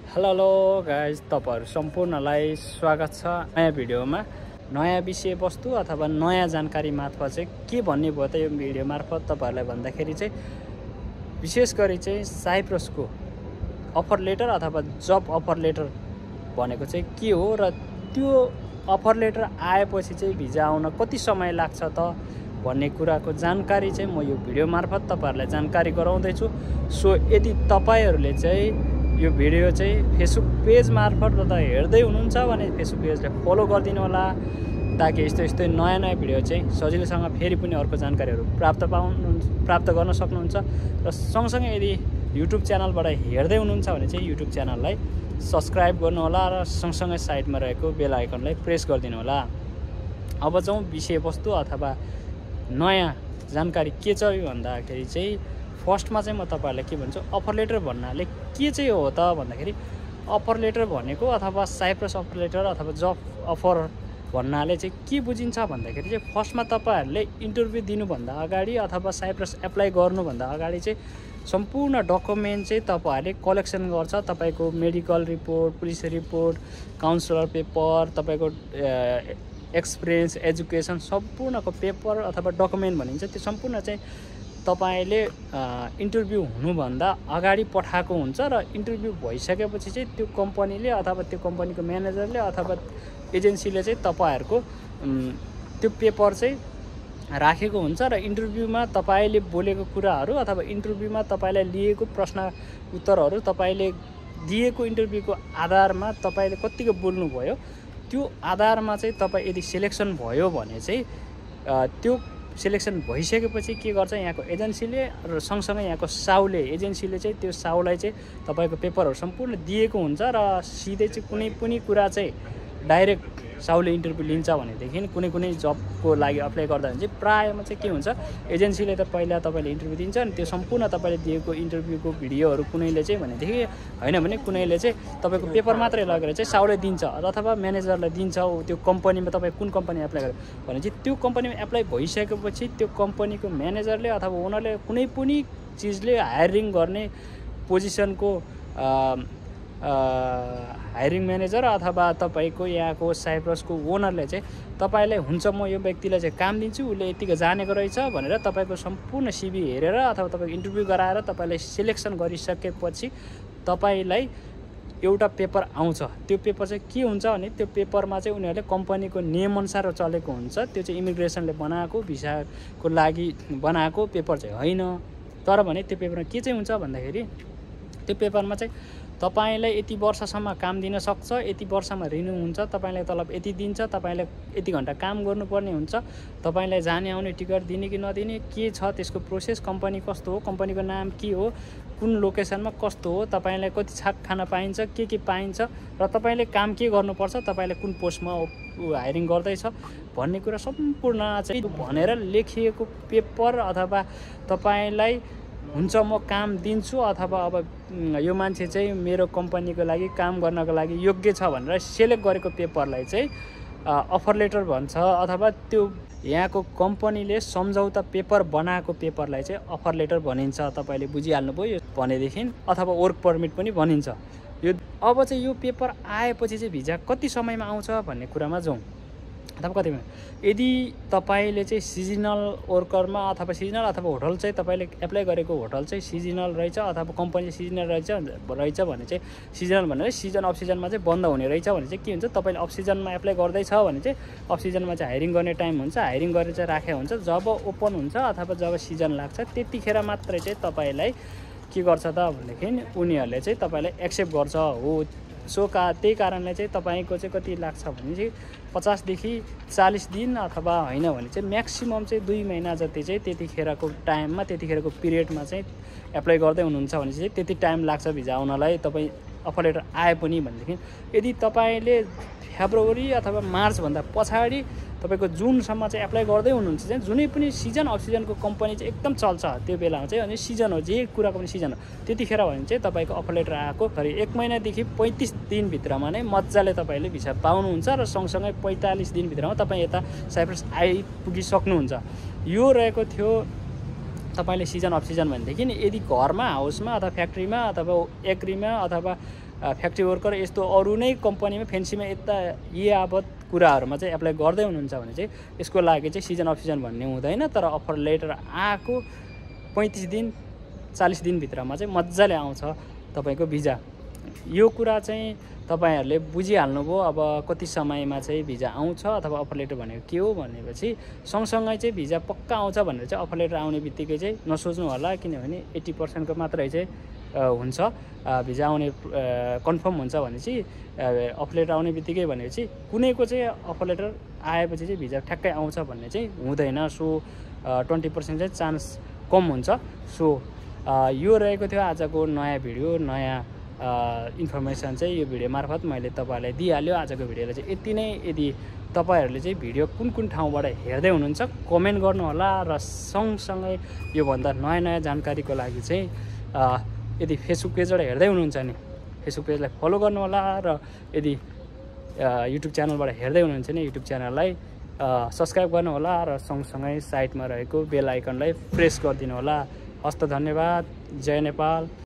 Hello guys, तपाईहरु सम्पूर्णलाई स्वागत छ नयाँ भिडियोमा। नयाँ विषयवस्तु अथवा नयाँ जानकारी मार्फत चाहिँ के भन्ने भयो त यो भिडियो मार्फत तपाईहरुलाई भन्दाखेरि चाहिँ विशेष गरी चाहिँ साइप्रसको अफर लेटर अथवा जब अफर लेटर भनेको चाहिँ के हो र त्यो अफर लेटर आएपछि चाहिँ भिजा आउन कति समय लाग्छ त भन्ने कुराको जानकारी चाहिँ म यो भिडियो मार्फत तपाईहरुलाई जानकारी गराउँदै छु। सो यदि तपाईहरुले चाहिँ यो भिडियो चाहिँ फेसबुक पेज मार्फत हेर्दै हुनुहुन्छ भने फेसबुक पेजलाई फलो गरिदिनु होला, ताकि यस्तो नयाँ भिडियो चाहिँ सजिलोसँग फेरि पनि अर्को जानकारीहरू प्राप्त गर्न सक्नुहुन्छ। र सँगसँगै यदि युट्युब च्यानलबाट हेर्दै हुनुहुन्छ भने चाहिँ युट्युब च्यानललाई सब्स्क्राइब गर्नु होला र सँगसँगै साइडमा रहेको बेल आइकनलाई प्रेस गरिदिनु होला। अब जाउँ विषयवस्तु अथवा नयाँ जानकारी के छ भन्दाखेरि चाहिँ फर्स्टमा चाहिँ म तपाईहरुलाई के भन्छु, अफर लेटर भन्नाले के चाहिँ हो त भन्दाखेरि अफर लेटर भनेको अथवा साइप्रस अफर लेटर अथवा जब अफर भन्नाले चाहिँ के बुझिन्छ भन्दाखेरि चाहिँ फर्स्टमा तपाईहरुले इन्टरभ्यू दिनुभन्दा अगाडि अथवा साइप्रस एप्लाई गर्नुभन्दा अगाडि चाहिँ सम्पूर्ण डकुमेन्ट चाहिँ तपाईहरुले कलेक्सन गर्छ। तपाईको medical report, police report, counsellor paper, तपाईको एक्सपिरियन्स, एजुकेसन सम्पूर्णको पेपर अथवा डकुमेन्ट भनिन्छ। त्यो सम्पूर्ण चाहिँ तपाईले इन्टरभ्यू हुनुभन्दा अगाडि पठाएको हुन्छ र इन्टरभ्यू भइसकेपछि चाहिँ त्यो कम्पनीले अथवा त्यो कम्पनीको म्यानेजरले अथवा एजेन्सीले चाहिँ तपाईहरुको त्यो पेपर चाहिँ राखेको हुन्छ र इन्टरभ्यूमा तपाईले बोलेको कुराहरू अथवा इन्टरभ्यूमा तपाईलाई लिएको प्रश्न उत्तरहरू तपाईले दिएको इन्टरभ्यूको आधारमा तपाईले कतिको बोल्नुभयो त्यो आधारमा चाहिँ तपाई यदि सिलेक्सन भयो भने चाहिँ त्यो सिलेक्सन भइसकेपछि के गर्छ यहाँको एजेन्सीले र सँगसँगै यहाँको साउले एजेन्सीले चाहिँ त्यो साउलाई चाहिँ तपाईको पेपरहरू सम्पूर्ण दिएको हुन्छ र सिधै चाहिँ कुनै पनि कुरा चाहिँ डाइरेक्ट साउले इन्टरभ्यू लिन्छ भनेदेखि कुनै जबको लागि अप्लाई गर्दा चाहिँ प्रायमा चाहिँ के हुन्छ, एजेन्सीले त पहिला तपाईले इन्टरभ्यू दिन्छ अनि त्यो सम्पूर्ण तपाईले दिएको इन्टरभ्यूको भिडियोहरू कुनैले चाहिँ भनेदेखि हैन भने कुनैले चाहिँ तपाईको पेपर मात्रै लगेर चाहिँ साउले दिन्छ अथवा म्यानेजरलाई दिन्छ। त्यो कम्पनीमा तपाई कुन कम्पनी एप्लाई गर्यो भने चाहिँ त्यो कम्पनीमा एप्लाई भइसकेपछि त्यो कम्पनीको म्यानेजरले अथवा ओनरले कुनै पनि चिजले हायरिङ गर्ने पोजिसनको हायरिङ म्यानेजर अथवा तपाईको यहाँको साइप्रसको ओनरले चाहिँ तपाईलाई हुन्छ म यो व्यक्तिलाई चाहिँ काम दिन्छु, उसले यतिको जानेको रहेछ भनेर तपाईको सम्पूर्ण सिभी हेरेर अथवा तपाईको इन्टरभ्यू गराएर तपाईलाई सिलेक्सन गरिसकेपछि तपाईलाई एउटा पेपर आउँछ। त्यो पेपर चाहिँ के हुन्छ भने त्यो पेपरमा चाहिँ उनीहरूले कम्पनीको नियमअनुसार चलेको हुन्छ। त्यो चाहिँ इमिग्रेसनले बनाएको भिसाको लागि बनाएको पेपर चाहिँ होइन। तर भने त्यो पेपरमा के चाहिँ हुन्छ भन्दाखेरि त्यो पेपरमा चाहिँ तपाईलाई यति वर्षसम्म काम दिन सक्छ, यति वर्षमा रिन्यू हुन्छ, तपाईलाई तलब यति दिन्छ, तपाईलाई यति घण्टा काम गर्नुपर्ने हुन्छ, तपाईलाई जाने आउने टिकट दिने कि नदिने के छ त्यसको प्रोसेस, कम्पनी कस्तो हो, कम्पनीको नाम के हो, कुन लोकेसनमा कस्तो हो, तपाईलाई कति छाक खाना पाइन्छ, के पाइन्छ र तपाईले काम के गर्नुपर्छ, तपाईले कुन पोस्टमा हायरिङ गर्दैछ भन्ने कुरा सम्पूर्ण चाहिँ भनेर लेखिएको पेपर अथवा तपाईलाई हुन्छ म काम दिन्छु अथवा अब यो मान्छे चाहिँ मेरो कम्पनीको लागि काम गर्नको लागि योग्य छ भनेर सेलेक्ट गरेको पेपरलाई चाहिँ अफर लेटर भन्छ। अथवा त्यो यहाँको कम्पनीले सम्झौता पेपर बनाएको पेपरलाई चाहिँ अफर लेटर भनिन्छ। तपाईले बुझिहाल्नुभयो भनेदेखि अथवा वर्क पर्मिट पनि भनिन्छ। यो अब चाहिँ यो पेपर आएपछि चाहिँ भिजा कति समयमा आउँछ भन्ने कुरामा जाउँ। अथवा कतिमा यदि तपाईले चाहिँ सिजनल वर्करमा अथवा सिजनल अथवा होटल चाहिँ तपाईले एप्लाई गरेको होटल चाहिँ सिजनल रहेछ अथवा कम्पनी सिजनल रहेछ भने चाहिँ सिजनल भनेर सिजन अफ सिजनमा चाहिँ बन्द हुने रहेछ भने चाहिँ के हुन्छ, तपाईले अफ सिजनमा एप्लाई गर्दैछ भने चाहिँ अफ सिजनमा चाहिँ हायरिङ गर्ने टाइम हुन्छ, हायरिङ गरेर चाहिँ राखेको हुन्छ। जब ओपन हुन्छ अथवा जब सिजन लाग्छ त्यतिखेर मात्रै चाहिँ तपाईलाई के गर्छ त भनेदेखि उनीहरूले चाहिँ तपाईलाई एक्सेप्ट गर्छ हो। त्यही कारणले चाहिँ तपाईको चाहिँ कति लाग्छ भने चाहिँ 50 देखि 40 दिन अथवा हैन भने चाहिँ म्याक्सिमम चाहिँ 2 महिना जति चाहिँ त्यतिखेरको टाइममा त्यतिखेरको पिरियडमा चाहिँ एप्लाई गर्दै हुनुहुन्छ भने चाहिँ त्यति टाइम लाग्छ भिजा आउनलाई। तपाईँ अफर लेटर आए पनि भनेदेखि यदि तपाईले फेब्रुअरी अथवा मार्च भन्दा पछाडि तपाईको जुनसम्म चाहिँ एप्लाई गर्दै हुनुहुन्छ चाहिँ जुनै पनि सिजन अफ सिजनको कम्पनी चाहिँ एकदम चल्छ त्यो बेलामा चाहिँ। अनि सिजन हो, जे कुराको पनि सिजन हो, त्यतिखेर भने चाहिँ तपाईको अफर लेटर आएको 1 महिनादेखि 35 दिनभित्रमा नै मजाले तपाईले भिसा पाउनुहुन्छ र सँगसँगै 45 दिनभित्रमा तपाईँ यता साइप्रस आइपुगिसक्नुहुन्छ। यो रहेको थियो तपाईले सिजन अफ सिजन भनेदेखि यदि घरमा हाउसमा अथवा फ्याक्ट्रीमा अथवा एग्रीमा अथवा फ्याक्ट्री वर्कर यस्तो अरू नै कम्पनीमा फेन्सीमा यता यावत कुराहरूमा चाहिँ एप्लाई गर्दै हुनुहुन्छ भने चाहिँ यसको लागि चाहिँ सिजन अफ सिजन भन्ने हुँदैन। तर अफर लेटर आएको 35 दिन 40 दिनभित्रमा चाहिँ मजाले आउँछ तपाईँको भिजा। यो कुरा चाहिँ तपाईँहरूले बुझिहाल्नुभयो। अब कति समयमा चाहिँ भिजा आउँछ अथवा अफर लेटर भनेको के हो भनेपछि सँगसँगै चाहिँ भिजा पक्का आउँछ भनेर चाहिँ अफर लेटर आउने बित्तिकै चाहिँ नसोच्नु होला, किनभने 80% को मात्रै चाहिँ हुन्छ भिजा आउने कन्फर्म हुन्छ भने चाहिँ अफर लेटर आउने बित्तिकै भनेपछि कुनैको चाहिँ अफर लेटर आएपछि चाहिँ भिजा ठ्याक्कै आउँछ भन्ने चाहिँ हुँदैन। सो 20% चाहिँ चान्स कम हुन्छ। सो यो रहेको थियो आजको नयाँ भिडियो, नयाँ इन्फर्मेसन चाहिँ यो भिडियो मार्फत मैले तपाईँहरूलाई दिइहाल्यो। आजको भिडियोलाई चाहिँ यति नै। यदि तपाईँहरूले चाहिँ भिडियो कुन कुन ठाउँबाट हेर्दै हुनुहुन्छ कमेन्ट गर्नुहोला र सँगसँगै योभन्दा नयाँ नयाँ जानकारीको लागि चाहिँ यदि फेसबुक पेजबाट हेर्दै हुनुहुन्छ नि फेसबुक पेजलाई फलो गर्नुहोला र यदि युट्युब च्यानलबाट हेर्दै हुनुहुन्छ नि युट्युब च्यानललाई सब्सक्राइब गर्नुहोला र सँगसँगै साइडमा रहेको बेल आइकनलाई प्रेस गरिदिनु होला। हस्त धन्यवाद। जय नेपाल।